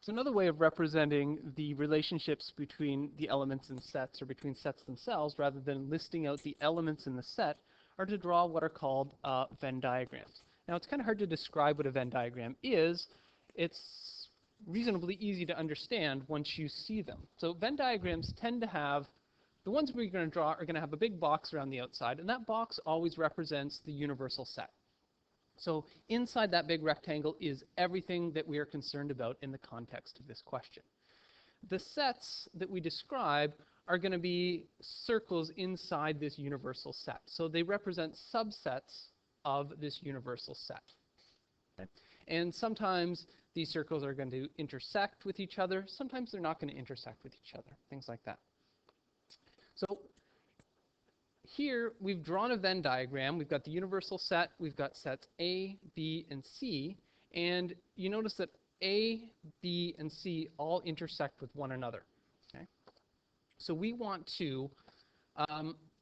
So another way of representing the relationships between the elements in sets or between sets themselves, rather than listing out the elements in the set, are to draw what are called Venn diagrams. Now it's kind of hard to describe what a Venn diagram is. It's reasonably easy to understand once you see them. So Venn diagrams tend to have, the ones we're going to draw are going to have a big box around the outside, and that box always represents the universal set. So inside that big rectangle is everything that we are concerned about in the context of this question. The sets that we describe are going to be circles inside this universal set. So they represent subsets of this universal set. Okay? And sometimes these circles are going to intersect with each other. Sometimes they're not going to intersect with each other, things like that. So here we've drawn a Venn diagram. We've got the universal set. We've got sets A, B, and C. And you notice that A, B, and C all intersect with one another. Okay? So we want to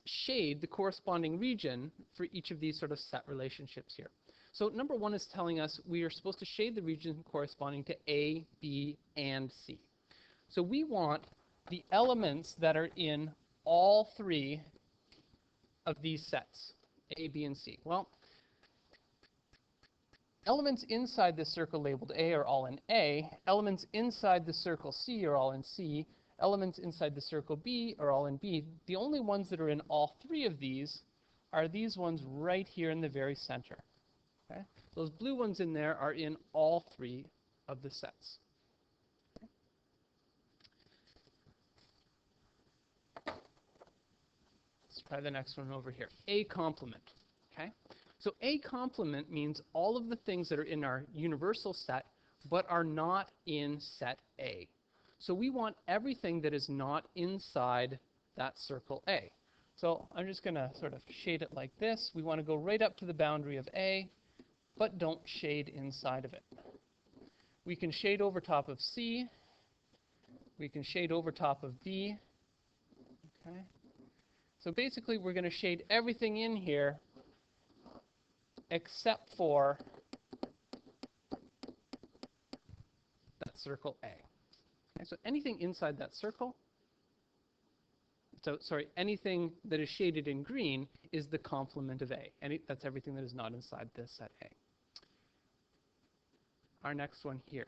shade the corresponding region for each of these sort of set relationships here. So number one is telling us we are supposed to shade the region corresponding to A, B, and C. So we want the elements that are in all three of these sets, A, B, and C. Well, elements inside this circle labeled A are all in A. Elements inside the circle C are all in C. Elements inside the circle B are all in B. The only ones that are in all three of these are these ones right here in the very center. Okay? Those blue ones in there are in all three of the sets. Let's try the next one over here. A complement. Okay? So A complement means all of the things that are in our universal set but are not in set A. So we want everything that is not inside that circle A. So I'm just going to sort of shade it like this. We want to go right up to the boundary of A, but don't shade inside of it. We can shade over top of C. We can shade over top of B. Okay? So basically, we're going to shade everything in here except for that circle A. Okay, so anything inside that circle, anything that is shaded in green is the complement of A. That's everything that is not inside this set A. Our next one here,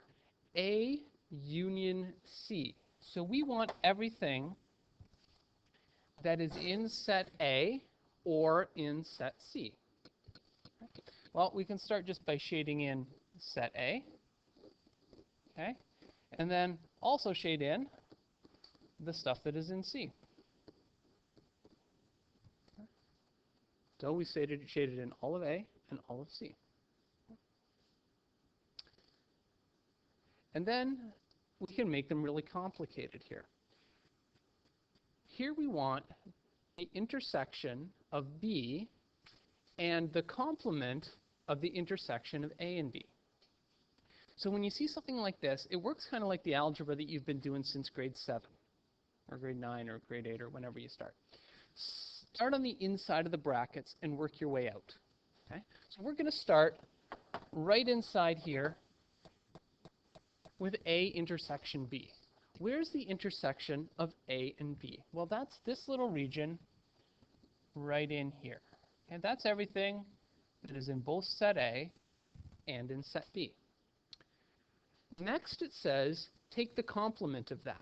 A union C. So we want everything that is in set A or in set C. Well, we can start just by shading in set A. Okay? And then also shade in the stuff that is in C. So we shaded in all of A and all of C. And then we can make them really complicated here. Here we want the intersection of B and the complement of the intersection of A and B. So when you see something like this, it works kind of like the algebra that you've been doing since grade 7 or grade 9 or grade 8 or whenever you start. Start on the inside of the brackets and work your way out. Okay? So we're going to start right inside here with A intersection B. Where's the intersection of A and B? Well, that's this little region right in here. And that's everything that is in both set A and in set B. Next it says, take the complement of that.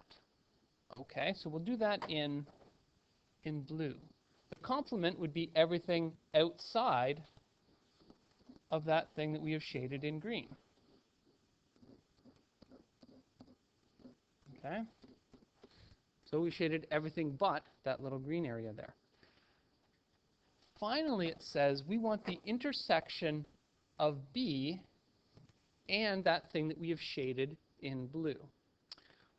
Okay, so we'll do that in blue. The complement would be everything outside of that thing that we have shaded in green. Okay, so we shaded everything but that little green area there. Finally, it says we want the intersection of B and that thing that we have shaded in blue.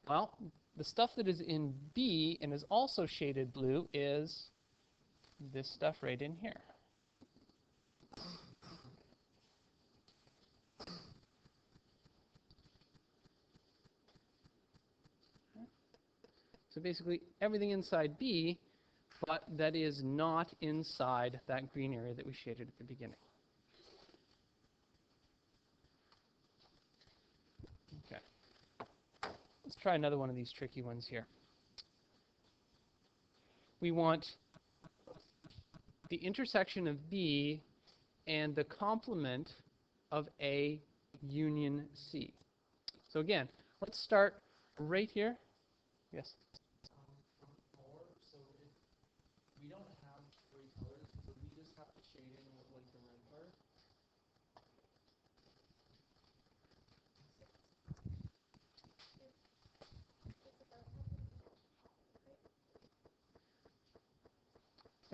Well, the stuff that is in B and is also shaded blue is this stuff right in here. So basically everything inside B, but that is not inside that green area that we shaded at the beginning. Okay. Let's try another one of these tricky ones here. We want the intersection of B and the complement of A union C. So again, let's start right here. Yes? So if we don't have three colors, would we just have to shade in with like the red part?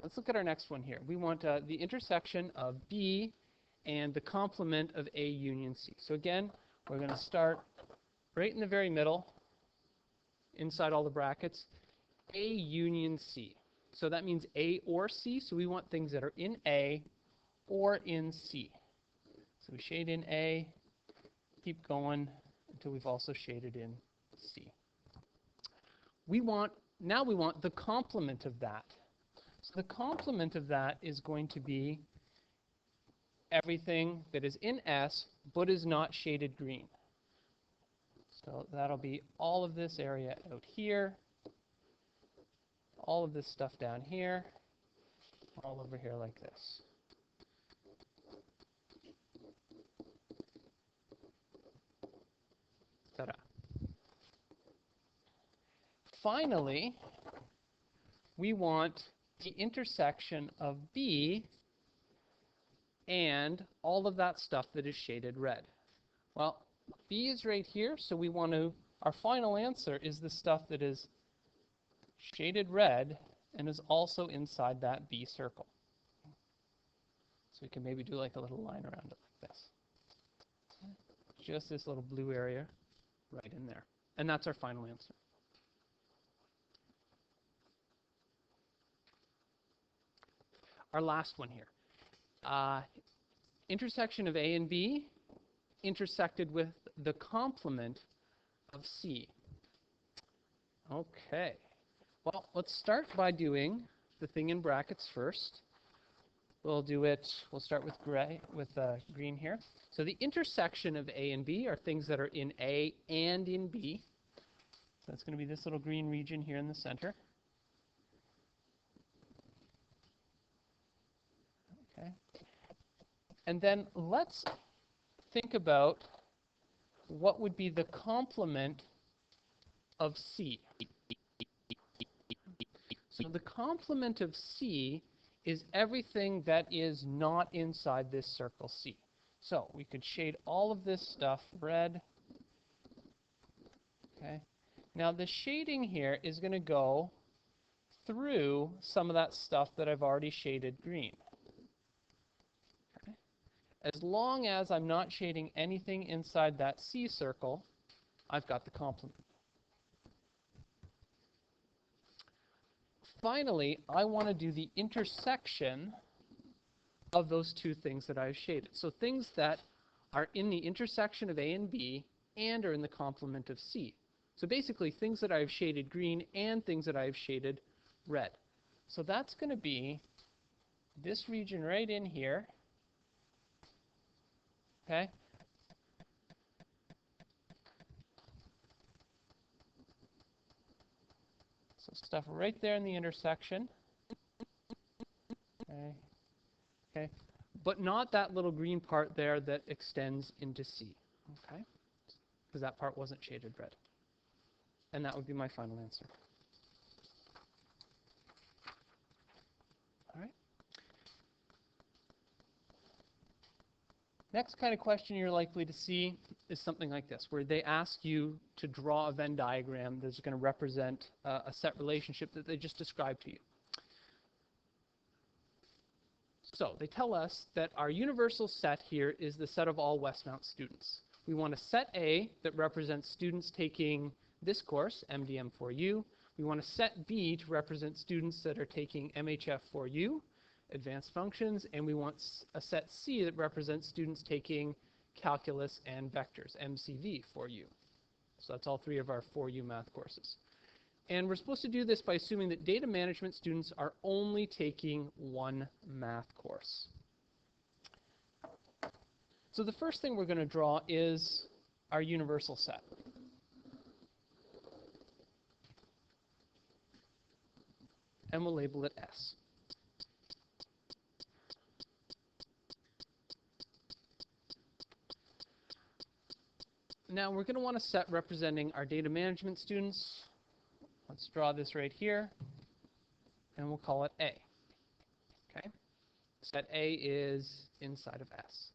Let's look at our next one here. We want the intersection of B and the complement of A union C. So again, we're going to start right in the very middle, inside all the brackets, A union C. So that means A or C, so we want things that are in A or in C. So we shade in A, keep going until we've also shaded in C. Now we want the complement of that. So the complement of that is going to be everything that is in S but is not shaded green. So that'll be all of this area out here, all of this stuff down here, all over here like this. Ta-da. Finally, we want the intersection of B and all of that stuff that is shaded red. Well, B is right here, so we want to, our final answer is the stuff that is shaded red and is also inside that B circle. So we can maybe do like a little line around it like this. Just this little blue area right in there. And that's our final answer. Our last one here. Intersection of A and B intersected with the complement of C. Okay. Well, let's start by doing the thing in brackets first. We'll start with green here. So the intersection of A and B are things that are in A and in B. So that's going to be this little green region here in the center. Okay. And then let's think about what would be the complement of C. So the complement of C is everything that is not inside this circle C. So we could shade all of this stuff red. Okay. Now the shading here is going to go through some of that stuff that I've already shaded green. Okay. As long as I'm not shading anything inside that C circle, I've got the complement. Finally, I want to do the intersection of those two things that I've shaded. So things that are in the intersection of A and B and are in the complement of C. So basically things that I've shaded green and things that I've shaded red. So that's going to be this region right in here. Okay? So stuff right there in the intersection. Okay. Okay. But not that little green part there that extends into C. Okay? Because that part wasn't shaded red. And that would be my final answer. All right. Next kind of question you're likely to see is something like this, where they ask you to draw a Venn diagram that's going to represent a set relationship that they just described to you. So they tell us that our universal set here is the set of all Westmount students. We want a set A that represents students taking this course, MDM4U. We want a set B to represent students that are taking MHF4U, advanced functions, and we want a set C that represents students taking calculus and vectors, MCV4U. So that's all three of our 4U math courses. And we're supposed to do this by assuming that data management students are only taking one math course. So the first thing we're going to draw is our universal set. and we'll label it S. Now we're going to want a set representing our data management students. Let's draw this right here, and we'll call it A. Okay? Set A is inside of S.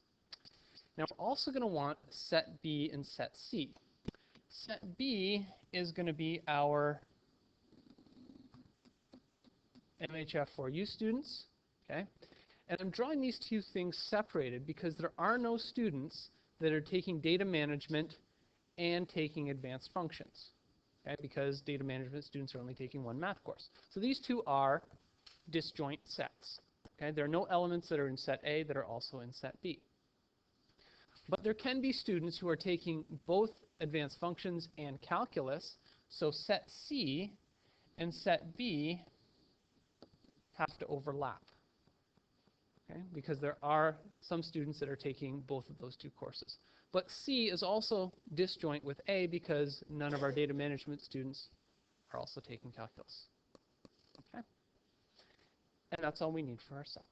Now we're also going to want set B and set C. Set B is going to be our MDM4U students. Okay? And I'm drawing these two things separated because there are no students that are taking data management and taking advanced functions, okay? Because data management students are only taking one math course. So these two are disjoint sets. Okay? There are no elements that are in set A that are also in set B. But there can be students who are taking both advanced functions and calculus, so set C and set B have to overlap. Okay? Because there are some students that are taking both of those two courses. But C is also disjoint with A because none of our data management students are also taking calculus. Okay? And that's all we need for our set.